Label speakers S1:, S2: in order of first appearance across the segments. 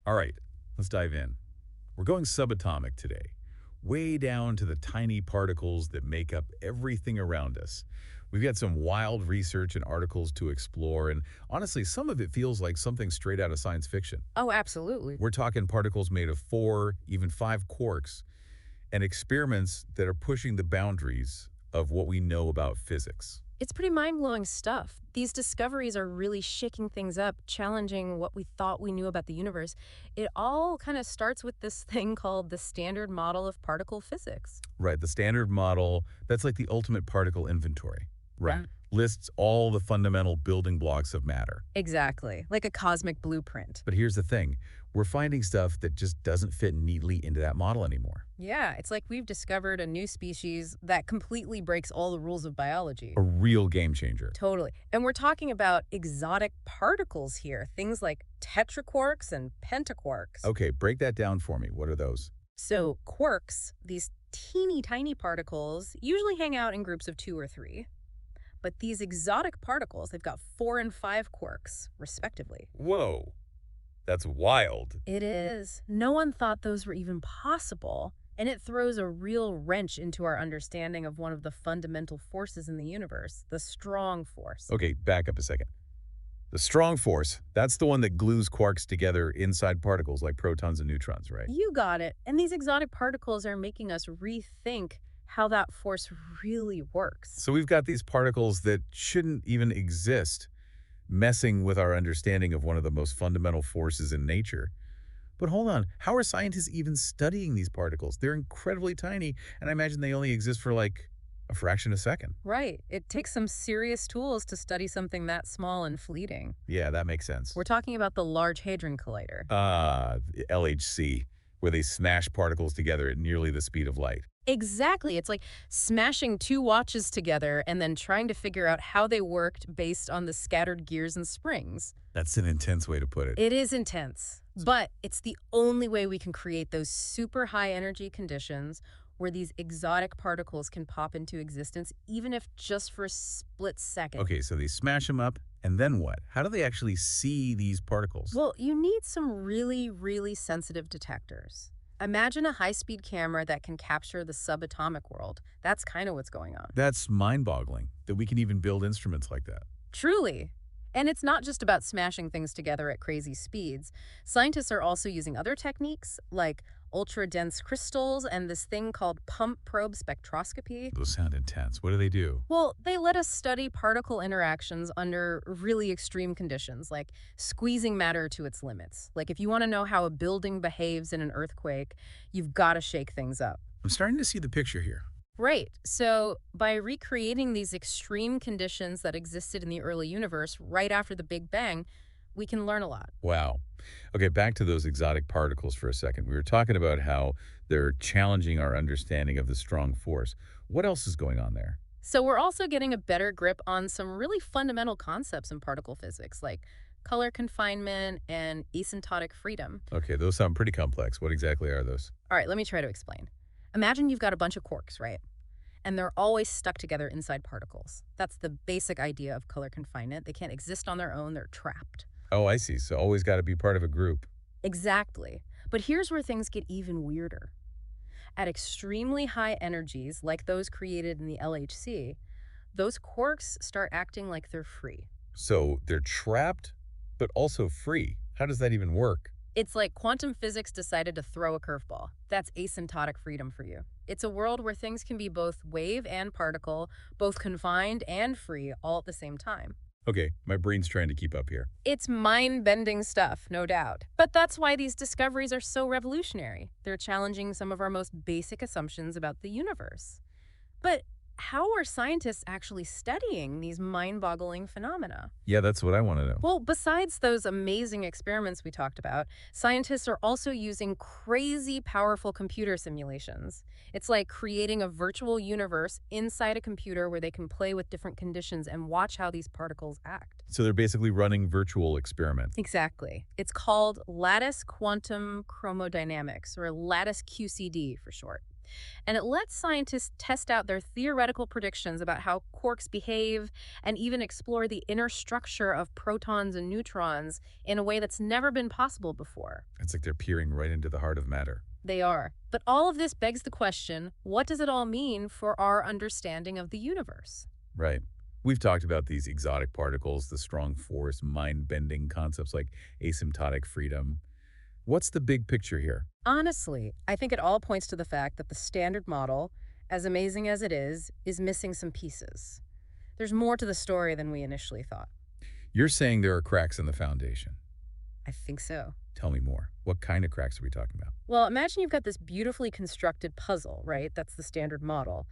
S1: All right, let's dive in. We're going subatomic today, way down to the tiny particles that make up everything around us. We've got some wild research and articles to explore, and honestly, some of it feels like something straight out of science fiction.
S2: Oh, absolutely.
S1: We're talking particles made of 4, even 5 quarks, and experiments that are pushing the boundaries of what we know about physics.
S2: It's pretty mind-blowing stuff. These discoveries are really shaking things up, challenging what we thought we knew about the universe. It all kind of starts with this thing called the Standard Model of Particle Physics.
S1: Right, the Standard Model, that's like the ultimate particle inventory. Right.
S2: Yeah.
S1: Lists all the fundamental building blocks of matter.
S2: Exactly, like a cosmic blueprint.
S1: But here's the thing. We're finding stuff that just doesn't fit neatly into that model anymore.
S2: Yeah, it's like we've discovered a new species that completely breaks all the rules of biology.
S1: A real game changer.
S2: Totally. And we're talking about exotic particles here, things like tetraquarks and pentaquarks.
S1: Okay, break that down for me. What are those?
S2: So quarks, these teeny tiny particles, usually hang out in groups of 2 or 3. But these exotic particles, they've got 4 and 5 quarks, respectively.
S1: Whoa, that's wild.
S2: It is. No one thought those were even possible, and it throws a real wrench into our understanding of one of the fundamental forces in the universe, the strong force.
S1: Okay, back up a second. The strong force, that's the one that glues quarks together inside particles like protons and neutrons, right?
S2: You got it. And these exotic particles are making us rethink how that force really works.
S1: So we've got these particles that shouldn't even exist, messing with our understanding of one of the most fundamental forces in nature. But hold on, how are scientists even studying these particles? They're incredibly tiny, and I imagine they only exist for like a fraction of a second.
S2: Right. It takes some serious tools to study something that small and fleeting.
S1: Yeah, that makes sense.
S2: We're talking about the Large Hadron Collider.
S1: LHC, where they smash particles together at nearly the speed of light.
S2: Exactly. It's like smashing 2 watches together and then trying to figure out how they worked based on the scattered gears and springs.
S1: That's an intense way to put it.
S2: It is intense, but it's the only way we can create those super high energy conditions where these exotic particles can pop into existence, even if just for a split second.
S1: Okay, so they smash them up, and then what? How do they actually see these particles?
S2: Well, you need some really, really sensitive detectors. Imagine a high-speed camera that can capture the subatomic world. That's kind of what's going on.
S1: That's mind-boggling, that we can even build instruments like that.
S2: Truly. And it's not just about smashing things together at crazy speeds. Scientists are also using other techniques like ultra-dense crystals and this thing called pump probe spectroscopy.
S1: Those sound intense. What do they do?
S2: Well, they let us study particle interactions under really extreme conditions, like squeezing matter to its limits. Like if you want to know how a building behaves in an earthquake, you've got to shake things up.
S1: I'm starting to see the picture here.
S2: Right. So by recreating these extreme conditions that existed in the early universe right after the Big Bang, we can learn a lot.
S1: Wow. Okay, back to those exotic particles for a second. We were talking about how they're challenging our understanding of the strong force. What else is going on there?
S2: So we're also getting a better grip on some really fundamental concepts in particle physics, like color confinement and asymptotic freedom.
S1: Okay, those sound pretty complex. What exactly are those?
S2: All right, let me try to explain. Imagine you've got a bunch of quarks, right? And they're always stuck together inside particles. That's the basic idea of color confinement. They can't exist on their own, they're trapped.
S1: Oh, I see. So always got to be part of a group.
S2: Exactly. But here's where things get even weirder. At extremely high energies, like those created in the LHC, those quarks start acting like they're free.
S1: So they're trapped, but also free. How does that even work?
S2: It's like quantum physics decided to throw a curveball. That's asymptotic freedom for you. It's a world where things can be both wave and particle, both confined and free, all at the same time.
S1: Okay, my brain's trying to keep up here.
S2: It's mind-bending stuff, no doubt. But that's why these discoveries are so revolutionary. They're challenging some of our most basic assumptions about the universe. But how are scientists actually studying these mind-boggling phenomena?
S1: Yeah, that's what I want to know.
S2: Well, besides those amazing experiments we talked about, scientists are also using crazy powerful computer simulations. It's like creating a virtual universe inside a computer where they can play with different conditions and watch how these particles act.
S1: So they're basically running virtual experiments.
S2: Exactly. It's called lattice quantum chromodynamics, or lattice QCD for short. And it lets scientists test out their theoretical predictions about how quarks behave and even explore the inner structure of protons and neutrons in a way that's never been possible before.
S1: It's like they're peering right into the heart of matter.
S2: They are. But all of this begs the question, what does it all mean for our understanding of the universe?
S1: Right. We've talked about these exotic particles, the strong force, mind-bending concepts like asymptotic freedom. What's the big picture here?
S2: Honestly, I think it all points to the fact that the standard model, as amazing as it is missing some pieces. There's more to the story than we initially thought.
S1: You're saying there are cracks in the foundation.
S2: I think so.
S1: Tell me more. What kind of cracks are we talking about?
S2: Well, imagine you've got this beautifully constructed puzzle, right? That's the standard model.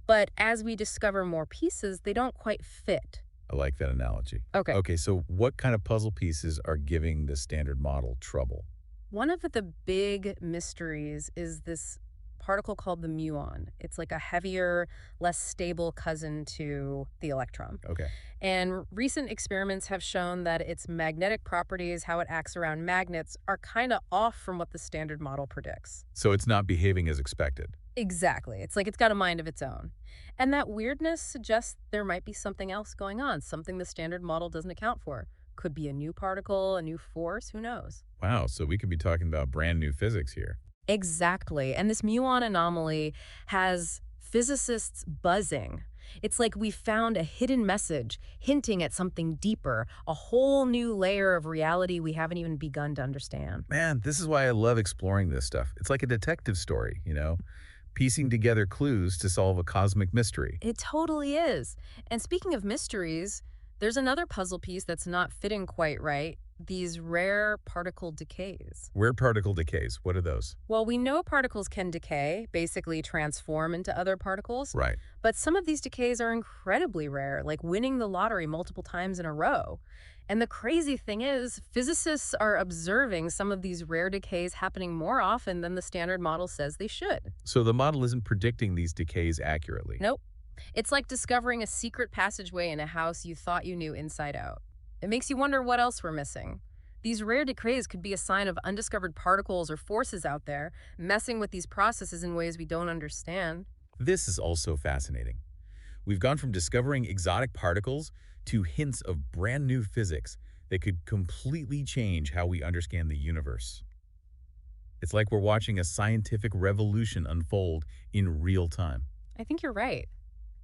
S2: But as we discover more pieces, they don't quite fit.
S1: I like that analogy.
S2: Okay.
S1: Okay, so what kind of puzzle pieces are giving the standard model trouble?
S2: One of the big mysteries is this particle called the muon. It's like a heavier, less stable cousin to the electron.
S1: Okay.
S2: And recent experiments have shown that its magnetic properties, how it acts around magnets, are kind of off from what the standard model predicts.
S1: So it's not behaving as expected.
S2: Exactly. It's like it's got a mind of its own. And that weirdness suggests there might be something else going on, something the standard model doesn't account for. Could be a new particle, a new force, who knows?
S1: Wow, so we could be talking about brand new physics here.
S2: Exactly. And this muon anomaly has physicists buzzing. It's like we found a hidden message hinting at something deeper, a whole new layer of reality we haven't even begun to understand.
S1: Man, this is why I love exploring this stuff. It's like a detective story, piecing together clues to solve a cosmic mystery.
S2: It totally is. And speaking of mysteries, there's another puzzle piece that's not fitting quite right. These rare particle decays.
S1: Rare particle decays, what are those?
S2: Well, we know particles can decay, basically transform into other particles,
S1: Right.
S2: but some of these decays are incredibly rare, like winning the lottery multiple times in a row. And the crazy thing is, physicists are observing some of these rare decays happening more often than the standard model says they should.
S1: So the model isn't predicting these decays accurately.
S2: Nope. It's like discovering a secret passageway in a house you thought you knew inside out. It makes you wonder what else we're missing. These rare decays could be a sign of undiscovered particles or forces out there, messing with these processes in ways we don't understand.
S1: This is also fascinating. We've gone from discovering exotic particles to hints of brand new physics that could completely change how we understand the universe. It's like we're watching a scientific revolution unfold in real time.
S2: I think you're right.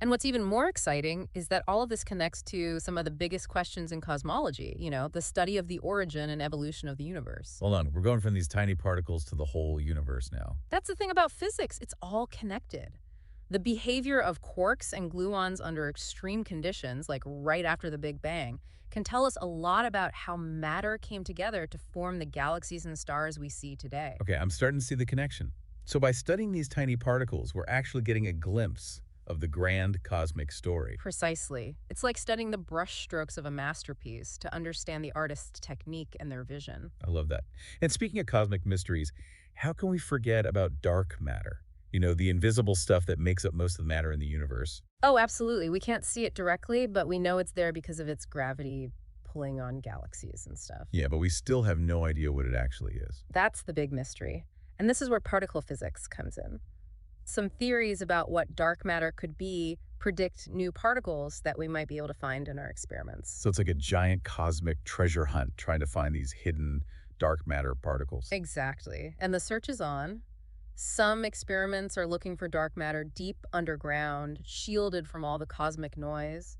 S2: And what's even more exciting is that all of this connects to some of the biggest questions in cosmology, the study of the origin and evolution of the universe.
S1: Hold on, we're going from these tiny particles to the whole universe now.
S2: That's the thing about physics, it's all connected. The behavior of quarks and gluons under extreme conditions, like right after the Big Bang, can tell us a lot about how matter came together to form the galaxies and stars we see today.
S1: Okay, I'm starting to see the connection. So by studying these tiny particles, we're actually getting a glimpse of the grand cosmic story.
S2: Precisely. It's like studying the brushstrokes of a masterpiece to understand the artist's technique and their vision.
S1: I love that. And speaking of cosmic mysteries, how can we forget about dark matter? The invisible stuff that makes up most of the matter in the universe.
S2: Oh, absolutely. We can't see it directly, but we know it's there because of its gravity pulling on galaxies and stuff.
S1: Yeah, but we still have no idea what it actually is.
S2: That's the big mystery. And this is where particle physics comes in. Some theories about what dark matter could be predict new particles that we might be able to find in our experiments.
S1: So it's like a giant cosmic treasure hunt trying to find these hidden dark matter particles.
S2: Exactly. And the search is on. Some experiments are looking for dark matter deep underground, shielded from all the cosmic noise.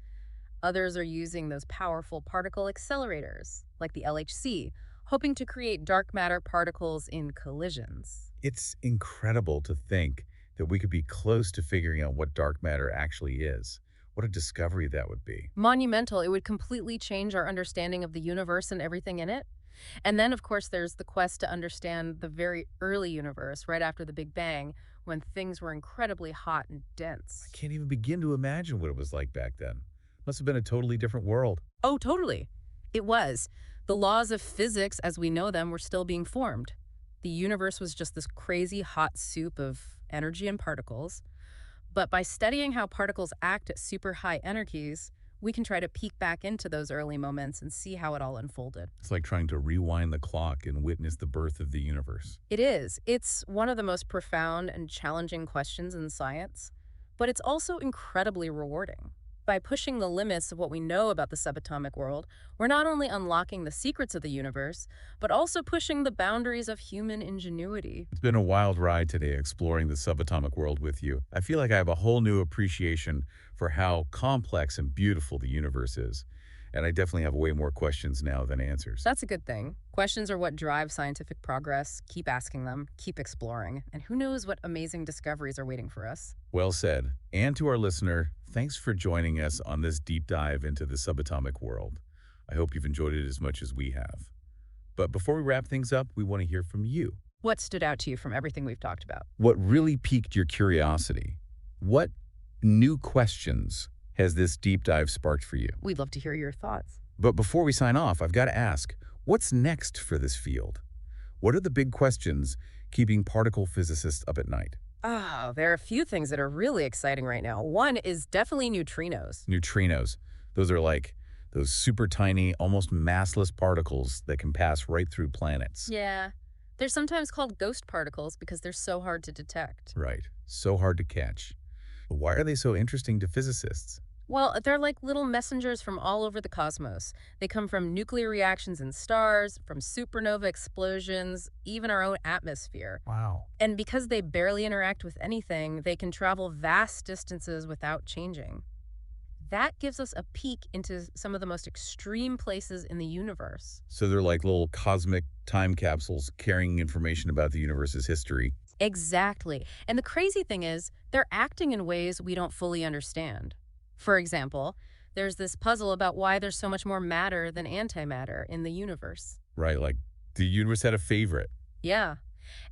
S2: Others are using those powerful particle accelerators, like the LHC, hoping to create dark matter particles in collisions.
S1: It's incredible to think that we could be close to figuring out what dark matter actually is. What a discovery that would be.
S2: Monumental. It would completely change our understanding of the universe and everything in it. And then, of course, there's the quest to understand the very early universe, right after the Big Bang, when things were incredibly hot and dense.
S1: I can't even begin to imagine what it was like back then. Must have been a totally different world.
S2: Oh, totally. It was. The laws of physics as we know them were still being formed. The universe was just this crazy hot soup of energy and particles. But by studying how particles act at super high energies, we can try to peek back into those early moments and see how it all unfolded.
S1: It's like trying to rewind the clock and witness the birth of the universe.
S2: It is. It's one of the most profound and challenging questions in science, but it's also incredibly rewarding. By pushing the limits of what we know about the subatomic world, we're not only unlocking the secrets of the universe, but also pushing the boundaries of human ingenuity.
S1: It's been a wild ride today exploring the subatomic world with you. I feel like I have a whole new appreciation for how complex and beautiful the universe is. And I definitely have way more questions now than answers.
S2: That's a good thing. Questions are what drive scientific progress. Keep asking them, keep exploring, and who knows what amazing discoveries are waiting for us.
S1: Well said. And to our listener, thanks for joining us on this deep dive into the subatomic world. I hope you've enjoyed it as much as we have. But before we wrap things up, we want to hear from you.
S2: What stood out to you from everything we've talked about?
S1: What really piqued your curiosity? What new questions has this deep dive sparked for you?
S2: We'd love to hear your thoughts.
S1: But before we sign off, I've got to ask, what's next for this field? What are the big questions keeping particle physicists up at night?
S2: Oh, there are a few things that are really exciting right now. One is definitely neutrinos.
S1: Neutrinos. Those are like those super tiny, almost massless particles that can pass right through planets.
S2: Yeah. They're sometimes called ghost particles because they're so hard to detect.
S1: Right. So hard to catch. But why are they so interesting to physicists?
S2: Well, they're like little messengers from all over the cosmos. They come from nuclear reactions in stars, from supernova explosions, even our own atmosphere.
S1: Wow.
S2: And because they barely interact with anything, they can travel vast distances without changing. That gives us a peek into some of the most extreme places in the universe.
S1: So they're like little cosmic time capsules carrying information about the universe's history.
S2: Exactly. And the crazy thing is, they're acting in ways we don't fully understand. For example, there's this puzzle about why there's so much more matter than antimatter in the universe.
S1: Right, like the universe had a favorite.
S2: Yeah.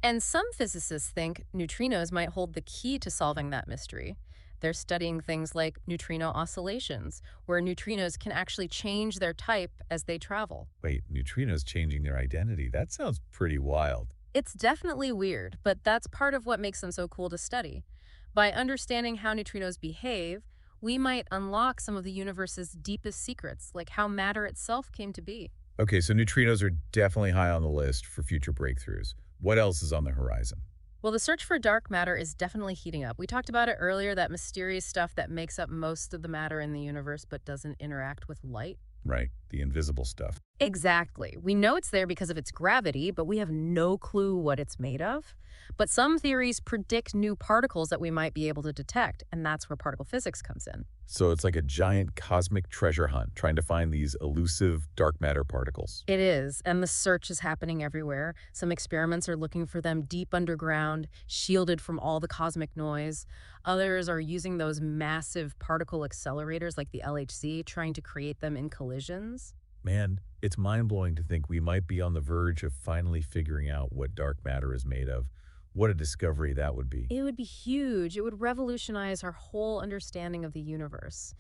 S2: And some physicists think neutrinos might hold the key to solving that mystery. They're studying things like neutrino oscillations, where neutrinos can actually change their type as they travel.
S1: Wait, neutrinos changing their identity? That sounds pretty wild.
S2: It's definitely weird, but that's part of what makes them so cool to study. By understanding how neutrinos behave, we might unlock some of the universe's deepest secrets, like how matter itself came to be.
S1: Okay, so neutrinos are definitely high on the list for future breakthroughs. What else is on the horizon?
S2: Well, the search for dark matter is definitely heating up. We talked about it earlier, that mysterious stuff that makes up most of the matter in the universe but doesn't interact with light.
S1: Right, the invisible stuff.
S2: Exactly. We know it's there because of its gravity, but we have no clue what it's made of. But some theories predict new particles that we might be able to detect, and that's where particle physics comes in.
S1: So it's like a giant cosmic treasure hunt trying to find these elusive dark matter particles.
S2: It is, and the search is happening everywhere. Some experiments are looking for them deep underground, shielded from all the cosmic noise. Others are using those massive particle accelerators like the LHC, trying to create them in collisions.
S1: Man, it's mind-blowing to think we might be on the verge of finally figuring out what dark matter is made of. What a discovery that would be.
S2: It would be huge. It would revolutionize our whole understanding of the universe.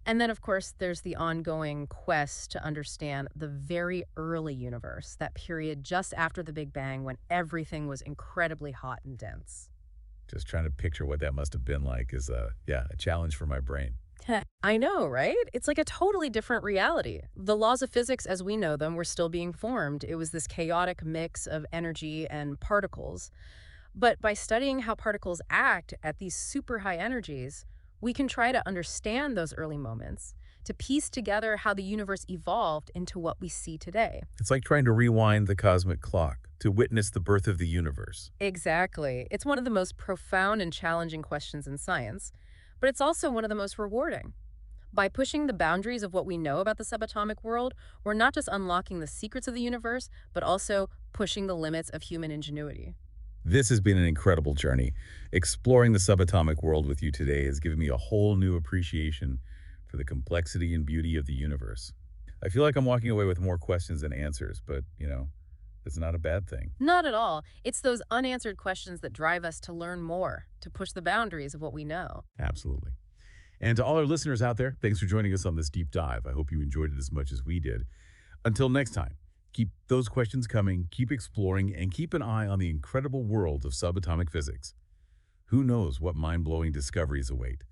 S2: And then, of course, there's the ongoing quest to understand the very early universe, that period just after the Big Bang when everything was incredibly hot and dense.
S1: Just trying to picture what that must have been like is a challenge for my brain.
S2: I know, right? It's like a totally different reality. The laws of physics as we know them were still being formed. It was this chaotic mix of energy and particles. But by studying how particles act at these super high energies, we can try to understand those early moments, to piece together how the universe evolved into what we see today.
S1: It's like trying to rewind the cosmic clock to witness the birth of the universe.
S2: Exactly. It's one of the most profound and challenging questions in science, but it's also one of the most rewarding. By pushing the boundaries of what we know about the subatomic world, we're not just unlocking the secrets of the universe, but also pushing the limits of human ingenuity.
S1: This has been an incredible journey. Exploring the subatomic world with you today has given me a whole new appreciation for the complexity and beauty of the universe. I feel like I'm walking away with more questions than answers, but, it's not a bad thing.
S2: Not at all. It's those unanswered questions that drive us to learn more, to push the boundaries of what we know.
S1: Absolutely. And to all our listeners out there, thanks for joining us on this deep dive. I hope you enjoyed it as much as we did. Until next time, keep those questions coming, keep exploring, and keep an eye on the incredible world of subatomic physics. Who knows what mind-blowing discoveries await?